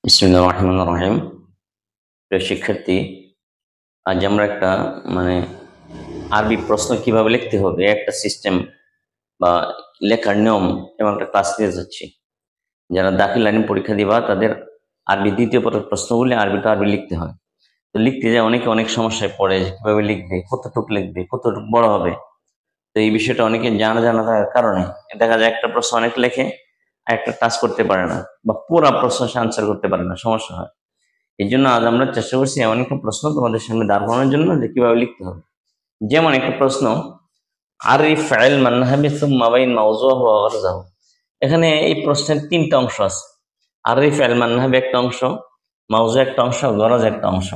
বিসমিল্লাহির রহমানির রহিম। প্রিয় শিক্ষার্থী, আজ আমরা একটা মানে আরবি প্রশ্ন কিভাবে লিখতে হবে একটা সিস্টেম বা লেখার নিয়ম এবং একটা ক্লাস নিয়ে যাচ্ছি। যারা দাখিল আলিম পরীক্ষা দিবা তাদের আরবি দ্বিতীয় পত্রের প্রশ্নগুলি আরবি তো আরবি লিখতে হয়। তো লিখতে যায় অনেকে অনেক সমস্যায় পড়ে যে কিভাবে লিখবে, কতটুকু লিখবে, কতটুকু বড় হবে। তো এই বিষয়টা অনেকে জানা থাকার কারণে দেখা যায় একটা প্রশ্ন অনেক লেখে আর একটা টাচ করতে পারে না, বা পুরা প্রশ্ন সে আনসার করতে পারে না, সমস্যা হয়। এই জন্য আজ আমরা চেষ্টা করছি এমন একটা প্রশ্ন তোমাদের সামনে দাঁড় করানোর জন্য যে কিভাবে লিখতে হবে। যেমন একটা প্রশ্ন, আরিফ ফাইল মানহাবি সুম্মা বাইন মাওযুহু ওয়া গরযাহু। এখানে এই প্রশ্নের তিনটা অংশ আছে। আরিফ ফাইল মানহাবি একটা অংশ, মাওযু একটা অংশ, গরজ একটা অংশ।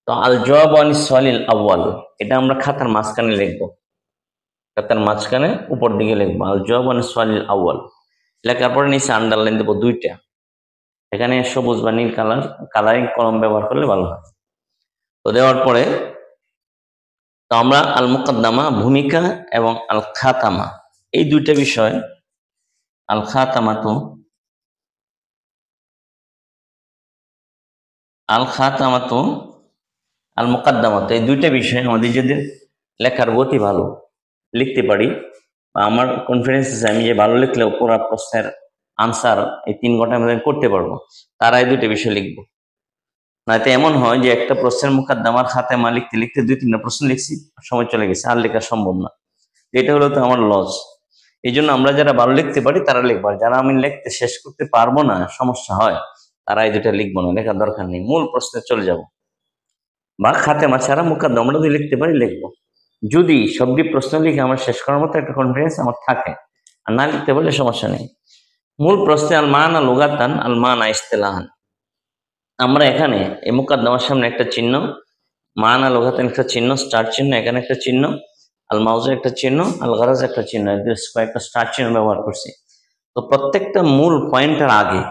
তো আল জওয়াব আন সুআলিল আউয়াল, এটা আমরা খাতার মাঝখানে লিখবো। খাতার মাঝখানে উপর দিকে লিখবো আল জওয়াব আন সুআলিল আউয়াল। লেখার পরে নিচে আন্ডারলাইন দেবো দুইটা। এখানে সবুজ বা নীল কালারিং কলম ব্যবহার করলে ভালো হয়। তো দেওয়ার পরে তো আমরা আল মুকদ্দামা ভূমিকা এবং আল খাতামা এই দুইটা বিষয়, আল খাতামা তো আল খাতামা তো আল মুকদ্দামা তো এই দুইটা বিষয় আমাদের যদি লেখার গতি ভালো, লিখতে পারি, বা আমার কনফিডেন্স আছে আমি যে ভালো লিখলেও পুরো প্রশ্নের আনসার এই 3 ঘন্টার মধ্যে করতে পারবো, তারা এই দুইটা বিষয় লিখবো। নয়তো এমন হয় যে একটা প্রশ্নের মুকদ্দামার খাতেমা লিখতে লিখতে 2-3টা প্রশ্ন লিখছি, সময় চলে গেছে, আর লেখা সম্ভব না। এটা হলো তো আমার লস। এই জন্য আমরা যারা ভালো লিখতে পারি তারা লিখবো, আর যারা আমি লিখতে শেষ করতে পারবো না, সমস্যা হয়, তারা এই দুটা লিখবো না, লেখার দরকার নেই, মূল প্রশ্নে চলে যাব। বা খাতেমা ছাড়া মুকদ্দমা যদি লিখতে পারি লিখবো, যদি সবটি প্রশ্ন লিখে আমার শেষ করার মতো একটা কনফিডেন্স আমার থাকে। আর না লিখতে পারলে সমস্যা নেই। মূল প্রশ্নে আল মানা লুগাতান আল মানা ইস্তিলাহান। আমরা এখানে এই মুকদ্দমার সামনে একটা চিহ্ন, মানা লুগাতান একটা চিহ্ন, স্টার চিহ্ন, এখানে একটা চিহ্ন, আল মাউজু একটা চিহ্ন, আল গারাজ একটা চিহ্ন, কয়েকটা স্টার চিহ্ন ব্যবহার করছি। তো প্রত্যেকটা মূল পয়েন্টের আগে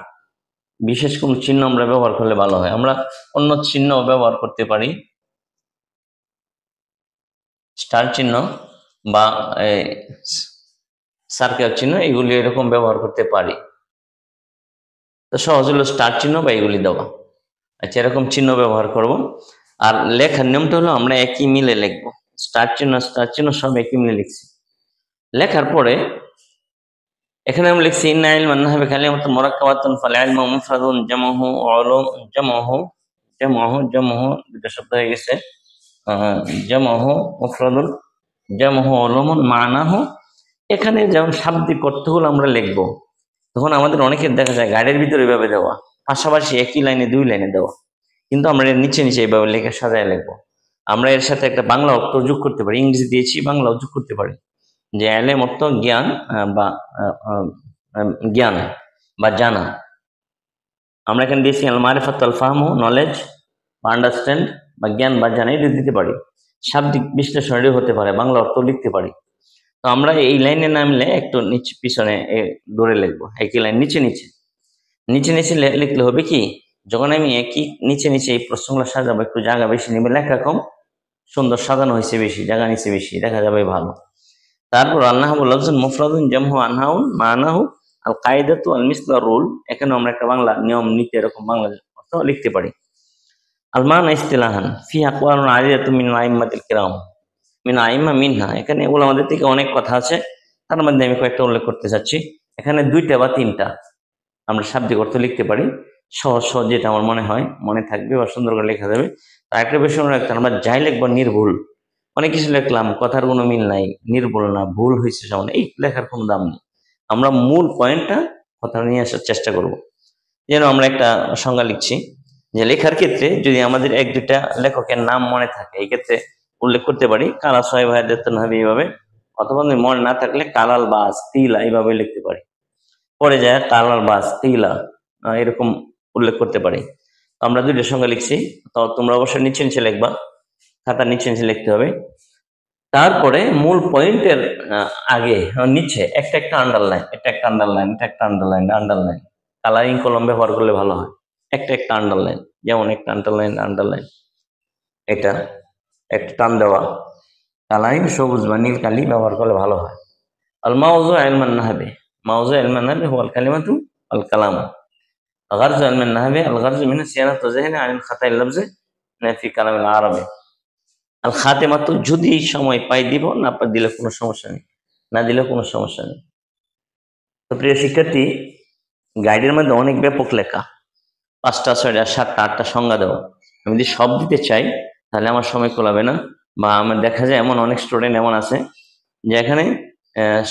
বিশেষ কোন চিহ্ন আমরা ব্যবহার করলে ভালো হয়। আমরা অন্য চিহ্ন ব্যবহার করতে পারি, স্টার চিহ্ন বা সার্কেল চিহ্ন, এগুলি এরকম ব্যবহার করতে পারি। তো সহজ হলো স্টার চিহ্ন বা এগুলি দেওয়া। আচ্ছা, এরকম চিহ্ন ব্যবহার করব। আর লেখার নিয়মটা হলো আমরা একই মিলে লিখবো। স্টার চিহ্ন সব একই মিলে লিখছি। লেখার পরে এখানে আমরা লিখছি ইন্না ইলমান নাহবি কালিমাতুন মুরাক্কাবাতুন ফাল ইলমু মুফরাদুন জামউহু উলুম জামউহু দুটো শব্দ হয়ে গেছে। জামউহু মুফরাদুন জামউহু উলুমুন মানাহু। এখানে যেমন শাব্দিক অর্থগুলো আমরা লিখবো, তখন আমাদের অনেকের দেখা যায় গাইডের ভিতরে এভাবে দেওয়া, পাশাপাশি একই লাইনে 2 লাইনে দেওয়া, কিন্তু আমরা এর নিচে নিচে এইভাবে লেখা সাজায় লিখবো। আমরা এর সাথে একটা বাংলা অর্থ যোগ করতে পারি, ইংরেজি দিয়েছি বাংলাও যোগ করতে পারি, যে এলেম অর্থ জ্ঞান, বা আহ, আহ, জ্ঞান বা জানা। আমরা এখানে দিয়েছি আল মারিফাত আল ফাহমু নলেজ বা আন্ডারস্ট্যান্ড বা জ্ঞান বা জানা, এটা দিতে পারি। শাব্দিক বিশ্লেষণেরও হতে পারে, বাংলা অর্থ লিখতে পারি। তো আমরা এই লাইনে নামলে একটু নিচে পিছনে দৌড়ে লিখবো, একই লাইন নিচে নিচে নিচে নিচে লিখলে হবে কি, যখন আমি একই নিচে নিচে এই প্রশ্নগুলো সাজাবো, একটু জায়গা বেশি নেবে, লেখা কম, সুন্দর সাজানো হয়েছে বেশি, জায়গা নিচে বেশি, দেখা যাবে ভালো। তারপর আল্লাহ লফজুন মুফরাদুন জামহু আনহাউন মানাহু আল কায়দাতু আল মিসলা রুল। এখানে আমরা একটা বাংলা নিয়ম নিতে এরকম বাংলা অর্থ লিখতে পারি। আল মানা ইস্তিলাহান ফি আকওয়ালুন আদিদাতুন মিন আইম্মাতিল কিরাম মিন আইম্মা মিনহা। এখানে ওলামাদের থেকে অনেক কথা আছে, তার মধ্যে আমি কয়েকটা উল্লেখ করতে চাচ্ছি। এখানে 2টা বা 3টা আমরা শাব্দিক অর্থ লিখতে পারি, সহজ সহজ, যেটা আমার মনে হয় মনে থাকবে বা সুন্দর করে লেখা যাবে। আর একটা বিষয় মনে রাখতে, আমরা যাই লিখবো নির্ভুল। অনেক কিছু লিখলাম, কথার কোনো মিল নাই, নির্ভুল না, ভুল হয়েছে সামনে, এই লেখার কোনো দাম নেই। আমরা মূল পয়েন্টটা কথা নিয়ে আসার চেষ্টা করব। যেন আমরা একটা সংজ্ঞা লিখছি যে লেখার ক্ষেত্রে যদি আমাদের 1-2টা লেখকের নাম মনে থাকে, এই ক্ষেত্রে উল্লেখ করতে পারি কালা সাহেব হায়দাতুন হাবি এইভাবে, অথবা মনে না থাকলে কালাল বাস তিলা এইভাবে লিখতে পারি। পরে যায় কালাল বাস তিলা, এরকম উল্লেখ করতে পারি। আমরা 2টা সংজ্ঞা লিখছি, তো তোমরা অবশ্যই নিচে নিচে লিখবা, খাতার নিচে নিচে লিখতে হবে। তারপরে মূল পয়েন্টের আগে নিচে একটা একটা আন্ডারলাইন, এটা একটা আন্ডারলাইন, এটা একটা আন্ডারলাইন, আন্ডারলাইন কালারিং কলম ব্যবহার করলে ভালো হয়। একটা একটা আন্ডারলাইন, যেমন একটা আন্ডারলাইন, আন্ডারলাইন, এটা একটা টান দেওয়া, কালারিং সবুজ বা নীল কালি ব্যবহার করলে ভালো হয়। আল মাউযু ইলমান নাহবি, মাউযু ইলমান নাহবি হুয়াল কালিমাতু আল কালাম। গারজ মিন নাহবি আল গারজ মিন সিয়ানাত যিহনি আনিল খাতাইল লাফজি ফি কালামিল আরবি। আল খাতেমা তো যদি সময় পাই দিব, না পাই দিলে কোনো সমস্যা নেই, না দিলে কোনো সমস্যা নেই। তো প্রিয় শিক্ষার্থী, গাইডের মধ্যে অনেক ব্যাপক লেখা, 5টা 6টা 7টা 8টা সংজ্ঞা দেওয়া। আমি যদি সব দিতে চাই তাহলে আমার সময় কোলাবে না, বা আমার দেখা যায় এমন অনেক স্টুডেন্ট এমন আছে যে এখানে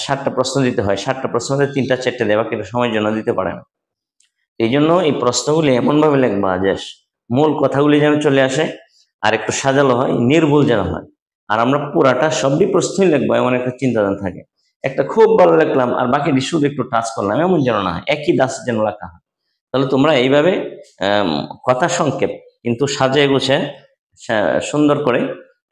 7টা প্রশ্ন দিতে হয়, 7টা প্রশ্ন 3টা 4টে দেওয়া, কিন্তু সময়ের জন্য দিতে পারে না। এই জন্য এই প্রশ্নগুলি এমনভাবে লিখবা যে মূল কথাগুলি যেন চলে আসে, আর একটু সাজালো হয়, নির্ভুল যেন হয়। আর আমরা পুরাটা সবই প্রশ্নই লিখবো এমন একটা চিন্তাধারা থাকে। একটা খুব ভালো লিখলাম আর বাকিটি শুধু একটু টাচ করলাম, এমন যেন না হয়, একই দাস যেন লেখা হয়। তাহলে তোমরা এইভাবে কথা সংক্ষেপ কিন্তু সাজিয়ে গুছিয়ে সুন্দর করে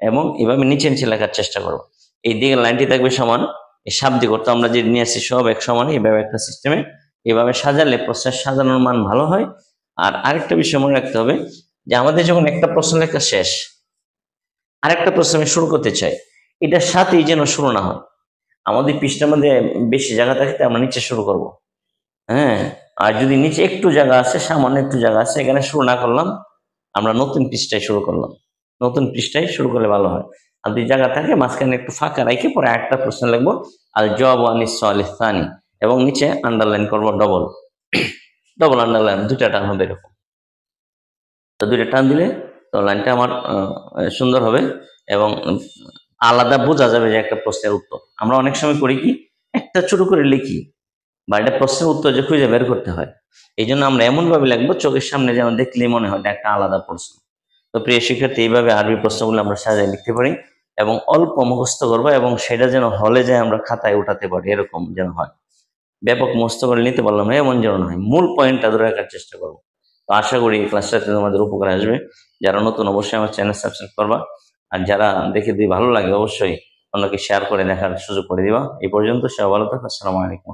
এবং এভাবে নিচে নিচে লেখার চেষ্টা করো। এই দিকে লাইনটি থাকবে সমান, এই শাব্দিক অর্থ আমরা যে নিয়ে আসছি সব এক সমান, এইভাবে একটা সিস্টেমে এভাবে সাজালে প্রশ্নের সাজানোর মান ভালো হয়। আর আরেকটা বিষয় মনে রাখতে হবে যে আমাদের যখন একটা প্রশ্ন লেখা শেষ, আরেকটা প্রশ্ন আমি শুরু করতে চাই, এটার সাথেই যেন শুরু না হয়। আমাদের পৃষ্ঠার মধ্যে বেশি জায়গা থাকে, আমরা নিচে শুরু করব, হ্যাঁ। আর যদি নিচে একটু জায়গা আছে, সামান্য একটু জায়গা আছে, এখানে শুরু না করলাম, আমরা নতুন পৃষ্ঠায় শুরু করলাম, নতুন পৃষ্ঠায় শুরু করলে ভালো হয়। আর যদি জায়গা থাকে মাঝখানে একটু ফাঁকা রেখে পরে একটা প্রশ্ন লিখবো, আল জওয়াবু আনিস সুআলিস সানি, এবং নিচে আন্ডারলাইন করবো, ডবল ডবল আন্ডারলাইন, 2টা টান হবে এরকম। তো 2টা টান দিলে তো লাইনটা আমার সুন্দর হবে এবং আলাদা বোঝা যাবে যে একটা প্রশ্নের উত্তর। আমরা অনেক সময় করি কি, একটা ছোট করে লিখি, বা এটা প্রশ্নের উত্তর যে খুঁজে বের করতে হয়। এই জন্য আমরা এমনভাবে লিখবো চোখের সামনে যেন দেখলেই মনে হয় এটা একটা আলাদা প্রশ্ন। তো প্রিয় শিক্ষার্থী, এইভাবে আরবি প্রশ্নগুলো আমরা সাজায় লিখতে পারি এবং অল্প মুখস্থ করবো, এবং সেটা যেন হলে যায় আমরা খাতায় উঠাতে পারি, এরকম যেন হয়। ব্যাপক মুখস্থ করে নিতে পারলাম এমন যেন না হয়, মূল পয়েন্টটা ধরে রাখার চেষ্টা করবো। তো আশা করি এই ক্লাসটাতে তোমাদের উপকার আসবে। যারা নতুন অবশ্যই আমার চ্যানেল সাবস্ক্রাইব করবা, আর যারা দেখে দিয়ে ভালো লাগে অবশ্যই অন্যকে শেয়ার করে দেখার সুযোগ করে দিবা। এই পর্যন্ত সবাই ভালো থাকো। আসসালামু আলাইকুম।